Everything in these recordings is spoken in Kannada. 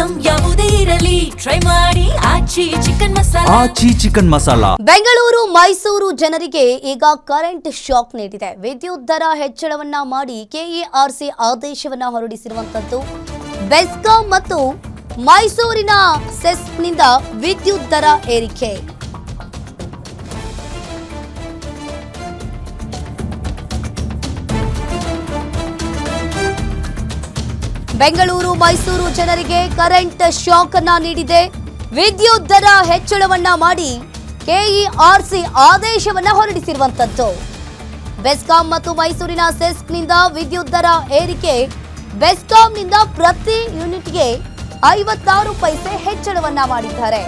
ಐಟಂ ಯಾವುದೇ ಇರಲಿ ಟ್ರೈ ಮಾಡಿ ಆಚಿ ಚಿಕನ್ ಮಸಾಲಾ. ಬೆಂಗಳೂರು ಮೈಸೂರು ಜನರಿಗೆ ಈಗ ಕರೆಂಟ್ ಶಾಕ್ ನೀಡಿದೆ. ವಿದ್ಯುತ್ ದರ ಹೆಚ್ಚಳವನ್ನ ಮಾಡಿ ಕೆಇಆರ್ಸಿ ಆದೇಶವನ್ನ ಹೊರಡಿಸಿರುವಂತದ್ದು. ಬೆಸ್ಕಾಂ ಮತ್ತು ಮೈಸೂರಿನ ಸೆಸ್ನಿಂದ ವಿದ್ಯುತ್ ದರ ಏರಿಕೆ. ಬೆಂಗಳೂರು ಮೈಸೂರು ಜನರಿಗೆ ಕರೆಂಟ್ ಶಾಕ್ ಅನ್ನ ನೀಡಿದೆ. ವಿದ್ಯುತ್ ದರ ಹೆಚ್ಚಳವನ್ನ ಮಾಡಿ ಕೆಇಆರ್ಸಿ ಆದೇಶವನ್ನ ಹೊರಡಿಸಿರುವಂತದ್ದು. ಬೆಸ್ಕಾಂ ಮತ್ತು ಮೈಸೂರಿನ ಸೆಸ್ನಿಂದ ವಿದ್ಯುತ್ ದರ ಏರಿಕೆ. ಬೆಸ್ಕಾಂನಿಂದ ಪ್ರತಿ ಯೂನಿಟ್ಗೆ 56 ಪೈಸೆ ಹೆಚ್ಚಳವನ್ನ ಮಾಡಿದ್ದಾರೆ.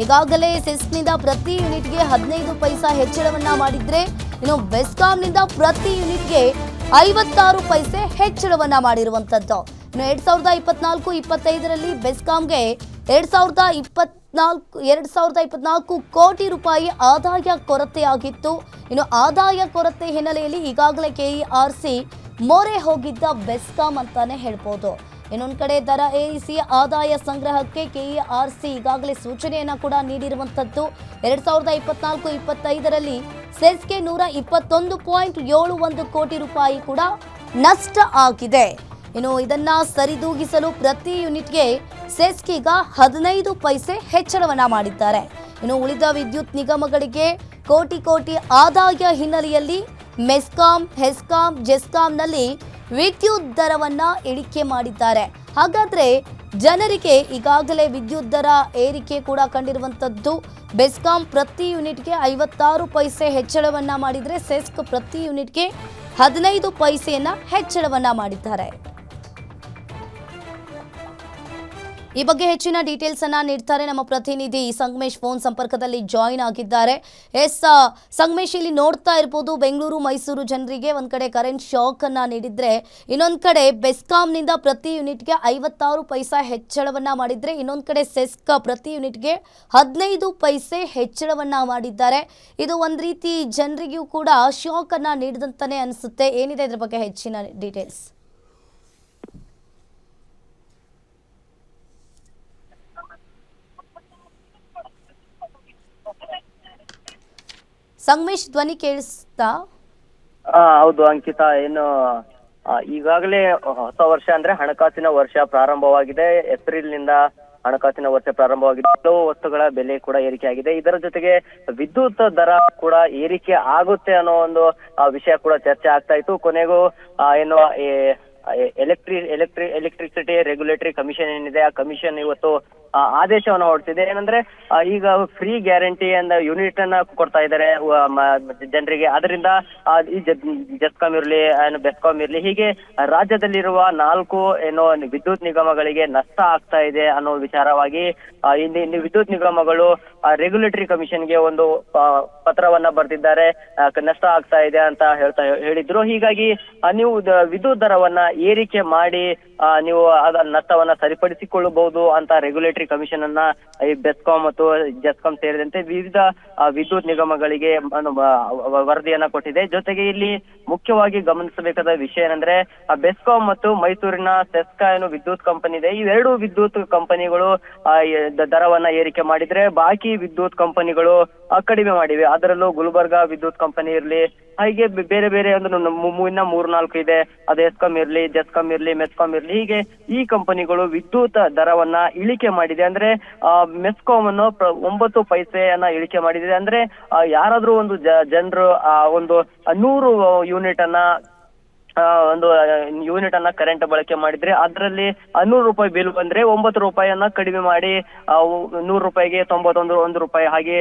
ಈಗಾಗಲೇ ಸೆಸ್ನಿಂದ ಪ್ರತಿ ಯೂನಿಟ್ಗೆ 15 ಪೈಸಾ ಹೆಚ್ಚಳವನ್ನ ಮಾಡಿದ್ರೆ, ಇನ್ನು ಬೆಸ್ಕಾಂನಿಂದ ಪ್ರತಿ ಯೂನಿಟ್ಗೆ 56 ಪೈಸೆ ಹೆಚ್ಚಳವನ್ನ ಮಾಡಿರುವಂತದ್ದು. ಇನ್ನು 2024-25ರಲ್ಲಿ ಬೆಸ್ಕಾಂಗೆ 2,024 ಕೋಟಿ ರೂಪಾಯಿ ಆದಾಯ ಕೊರತೆಯಾಗಿತ್ತು. ಇನ್ನು ಆದಾಯ ಕೊರತೆ ಹಿನ್ನೆಲೆಯಲ್ಲಿ ಈಗಾಗಲೇ ಕೆಇಆರ್ಸಿ ಮೊರೆ ಹೋಗಿದ್ದ ಬೆಸ್ಕಾಂ ಅಂತಾನೆ ಹೇಳ್ಬೋದು. ಇನ್ನೊಂದು ಕಡೆ ದರ ಏರಿಸಿ ಆದಾಯ ಸಂಗ್ರಹಕ್ಕೆ ಕೆಇಆರ್ಸಿ ಈಗಾಗಲೇ ಸೂಚನೆಯನ್ನ ಕೂಡ ನೀಡಿರುವಂತದ್ದು. 2024-25ರಲ್ಲಿ ಸೆಸ್ಗೆ 121.71 ಕೋಟಿ ರೂಪಾಯಿ ಕೂಡ ನಷ್ಟ ಆಗಿದೆ. ಇನ್ನು ಇದನ್ನ ಸರಿದೂಗಿಸಲು ಪ್ರತಿ ಯೂನಿಟ್ಗೆ ಸೆಸ್ಗೀಗ 15 ಪೈಸೆ ಹೆಚ್ಚಳವನ್ನ ಮಾಡಿದ್ದಾರೆ. ಇನ್ನು ಉಳಿದ ವಿದ್ಯುತ್ ನಿಗಮಗಳಿಗೆ ಕೋಟಿ ಆದಾಯ ಹಿನ್ನೆಲೆಯಲ್ಲಿ ಮೆಸ್ಕಾಂ, ಹೆಸ್ಕಾಂ, ಜೆಸ್ಕಾಂನಲ್ಲಿ ವಿದ್ಯುತ್ ದರವನ್ನ ಇಳಿಕೆ ಮಾಡಿದ್ದಾರೆ. ಹಾಗಾದ್ರೆ ಜನರಿಗೆ ಈಗಾಗಲೇ ವಿದ್ಯುತ್ ದರ ಏರಿಕೆ ಕೂಡ ಕಂಡಿರುವಂತದ್ದು. ಬೆಸ್ಕಾಂ ಪ್ರತಿ ಯೂನಿಟ್ಗೆ 56 ಪೈಸೆ ಹೆಚ್ಚಳವನ್ನ ಮಾಡಿದ್ರೆ, ಸೆಸ್ಕ್ ಪ್ರತಿ ಯೂನಿಟ್ಗೆ 15 ಪೈಸೆಯನ್ನ ಹೆಚ್ಚಳವನ್ನ ಮಾಡಿದ್ದಾರೆ. ಈ ಬಗ್ಗೆ ಹೆಚ್ಚಿನ ಡೀಟೇಲ್ಸ್ ಅನ್ನ ನೀಡ್ತಾರೆ ನಮ್ಮ ಪ್ರತಿನಿಧಿ ಸಂಗಮೇಶ್. ಫೋನ್ ಸಂಪರ್ಕದಲ್ಲಿ ಜಾಯಿನ್ ಆಗಿದ್ದಾರೆ. ಸಂಗಮೇಶ್, ಇಲ್ಲಿ ನೋಡ್ತಾ ಇರ್ಬೋದು, ಬೆಂಗಳೂರು ಮೈಸೂರು ಜನರಿಗೆ ಒಂದ್ ಕಡೆ ಕರೆಂಟ್ ಶಾಕ್ ಅನ್ನ ನೀಡಿದ್ರೆ, ಇನ್ನೊಂದ್ ಕಡೆ ಬೆಸ್ಕಾಂನಿಂದ ಪ್ರತಿ ಯೂನಿಟ್ಗೆ 56 ಪೈಸಾ ಹೆಚ್ಚಳವನ್ನ ಮಾಡಿದ್ರೆ, ಇನ್ನೊಂದ್ ಕಡೆ ಸೆಸ್ಕ್ ಪ್ರತಿ ಯೂನಿಟ್ಗೆ 15 ಪೈಸೆ ಹೆಚ್ಚಳವನ್ನ ಮಾಡಿದ್ದಾರೆ. ಇದು ಒಂದ್ ರೀತಿ ಜನರಿಗೂ ಕೂಡ ಶಾಕ್ ಅನ್ನ ನೀಡಿದಂತಾನೆ ಅನಿಸುತ್ತೆ. ಏನಿದೆ ಇದ್ರ ಬಗ್ಗೆ ಹೆಚ್ಚಿನ ಡೀಟೇಲ್ಸ್? ಸಂಗಮೇಶ್, ಧ್ವನಿ ಕೇಳಿಸ್ತಾ? ಹೌದು ಅಂಕಿತಾ, ಏನು ಈಗಾಗಲೇ ಹೊಸ ವರ್ಷ ಅಂದ್ರೆ ಹಣಕಾಸಿನ ವರ್ಷ ಪ್ರಾರಂಭವಾಗಿದೆ. ಏಪ್ರಿಲ್ ನಿಂದ ಹಣಕಾಸಿನ ವರ್ಷ ಪ್ರಾರಂಭವಾಗಿದೆ. ಹಲವು ವಸ್ತುಗಳ ಬೆಲೆ ಕೂಡ ಏರಿಕೆ ಆಗಿದೆ. ಇದರ ಜೊತೆಗೆ ವಿದ್ಯುತ್ ದರ ಕೂಡ ಏರಿಕೆ ಆಗುತ್ತೆ ಅನ್ನೋ ಒಂದು ವಿಷಯ ಕೂಡ ಚರ್ಚೆ ಆಗ್ತಾ ಇತ್ತು. ಕೊನೆಗೂ ಏನು ಎಲೆಕ್ಟ್ರಿಸಿಟಿ ರೆಗ್ಯುಲೇಟರಿ ಕಮಿಷನ್ ಏನಿದೆ, ಆ ಕಮಿಷನ್ ಇವತ್ತು ಆದೇಶವನ್ನು ಹೊರಡಿಸಿದೆ. ಏನಂದ್ರೆ ಈಗ ಫ್ರೀ ಗ್ಯಾರಂಟಿ ಅಂದ ಯೂನಿಟ್ ಅನ್ನ ಕೊಡ್ತಾ ಇದ್ದಾರೆ ಜನರಿಗೆ. ಅದರಿಂದ ಈ ಜೆಸ್ಕಾಂ ಇರ್ಲಿ, ಬೆಸ್ಕಾಂ ಇರ್ಲಿ, ಹೀಗೆ ರಾಜ್ಯದಲ್ಲಿರುವ 4 ಏನೋ ವಿದ್ಯುತ್ ನಿಗಮಗಳಿಗೆ ನಷ್ಟ ಆಗ್ತಾ ಇದೆ ಅನ್ನೋ ವಿಚಾರವಾಗಿ ಇಲ್ಲಿ ವಿದ್ಯುತ್ ನಿಗಮಗಳು ರೆಗ್ಯುಲೇಟರಿ ಕಮಿಷನ್ಗೆ ಒಂದು ಪತ್ರವನ್ನ ಬರೆದಿದ್ದಾರೆ. ನಷ್ಟ ಆಗ್ತಾ ಇದೆ ಅಂತ ಹೇಳಿದ್ರು. ಹೀಗಾಗಿ ನೀವು ವಿದ್ಯುತ್ ದರವನ್ನ ಏರಿಕೆ ಮಾಡಿ ನೀವು ಅದರ ನಷ್ಟವನ್ನ ಸರಿಪಡಿಸಿಕೊಳ್ಳಬಹುದು ಅಂತ ರೆಗ್ಯುಲೇಟರಿ ಕಮಿಷನ್ ಅನ್ನ ಈ ಬೆಸ್ಕಾಂ ಮತ್ತು ಜೆಸ್ಕಾಂ ಸೇರಿದಂತೆ ವಿವಿಧ ವಿದ್ಯುತ್ ನಿಗಮಗಳಿಗೆ ವರದಿಯನ್ನ ಕೊಟ್ಟಿದೆ. ಜೊತೆಗೆ ಇಲ್ಲಿ ಮುಖ್ಯವಾಗಿ ಗಮನಿಸಬೇಕಾದ ವಿಷಯ ಏನಂದ್ರೆ, ಬೆಸ್ಕಾಂ ಮತ್ತು ಮೈಸೂರಿನ ಸೆಸ್ಕಾ ಏನು ವಿದ್ಯುತ್ ಕಂಪನಿ ಇದೆ, ಇವೆರಡು ವಿದ್ಯುತ್ ಕಂಪನಿಗಳು ದರವನ್ನ ಏರಿಕೆ ಮಾಡಿದ್ರೆ, ಬಾಕಿ ವಿದ್ಯುತ್ ಕಂಪನಿಗಳು ಕಡಿಮೆ ಮಾಡಿವೆ. ಅದರಲ್ಲೂ ಗುಲ್ಬರ್ಗಾ ವಿದ್ಯುತ್ ಕಂಪನಿ ಇರ್ಲಿ, ಹಾಗೆ ಬೇರೆ ಬೇರೆ ಅಂದ್ರೆ 3-4 ಇದೆ. ಅದು ಎಸ್ಕಾಂ ಇರ್ಲಿ, ಜೆಸ್ಕಾಂ ಇರ್ಲಿ, ಮೆಸ್ಕಾಂ ಇರ್ಲಿ, ಹೀಗೆ ಈ ಕಂಪನಿಗಳು ವಿದ್ಯುತ್ ದರವನ್ನ ಇಳಿಕೆ ಮಾಡಿದೆ. ಅಂದ್ರೆ ಮೆಸ್ಕಾಂ ಅನ್ನು 9 ಪೈಸೆಯನ್ನ ಇಳಿಕೆ ಮಾಡಿದೆ. ಅಂದ್ರೆ ಯಾರಾದ್ರೂ ಒಂದು ಜನರು ಒಂದು 100 ಯೂನಿಟ್ ಅನ್ನ ಕರೆಂಟ್ ಬಳಕೆ ಮಾಡಿದ್ರೆ, ಅದರಲ್ಲಿ 100 ರೂಪಾಯಿ ಬಿಲ್ ಬಂದ್ರೆ 9 ರೂಪಾಯಿಯನ್ನ ಕಡಿಮೆ ಮಾಡಿ 100 ರೂಪಾಯಿಗೆ 91 ರೂಪಾಯಿ ಹಾಗೆ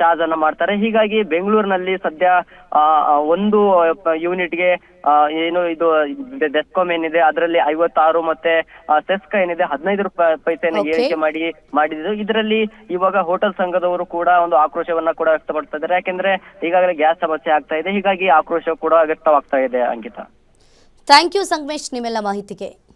ಚಾರ್ಜ್ ಅನ್ನ ಮಾಡ್ತಾರೆ. ಹೀಗಾಗಿ ಬೆಂಗಳೂರಿನಲ್ಲಿ ಸದ್ಯ 1 ಯೂನಿಟ್ಗೆ ಏನು ಇದು ಬೆಸ್ಕಾಂ ಏನಿದೆ ಅದರಲ್ಲಿ 56 ಮತ್ತೆ ಸೆಸ್ಕಾ ಏನಿದೆ 15 ಪೈಸೆಯನ್ನ ಏರಿಕೆ ಮಾಡಿದ್ರು. ಇದರಲ್ಲಿ ಇವಾಗ ಹೋಟೆಲ್ ಸಂಘದವರು ಕೂಡ ಒಂದು ಆಕ್ರೋಶವನ್ನ ಕೂಡ ವ್ಯಕ್ತಪಡ್ತಾ ಇದ್ದಾರೆ. ಯಾಕೆಂದ್ರೆ ಈಗಾಗಲೇ ಗ್ಯಾಸ್ ಸಮಸ್ಯೆ ಆಗ್ತಾ ಇದೆ. ಹೀಗಾಗಿ ಆಕ್ರೋಶ ಕೂಡ ವ್ಯಕ್ತವಾಗ್ತಾ ಇದೆ. ಅಂಕಿತಾ, ಥ್ಯಾಂಕ್ ಯು ಸಂಗಮೇಶ್ ನಿಮ್ಮೆಲ್ಲ ಮಾಹಿತಿಗೆ.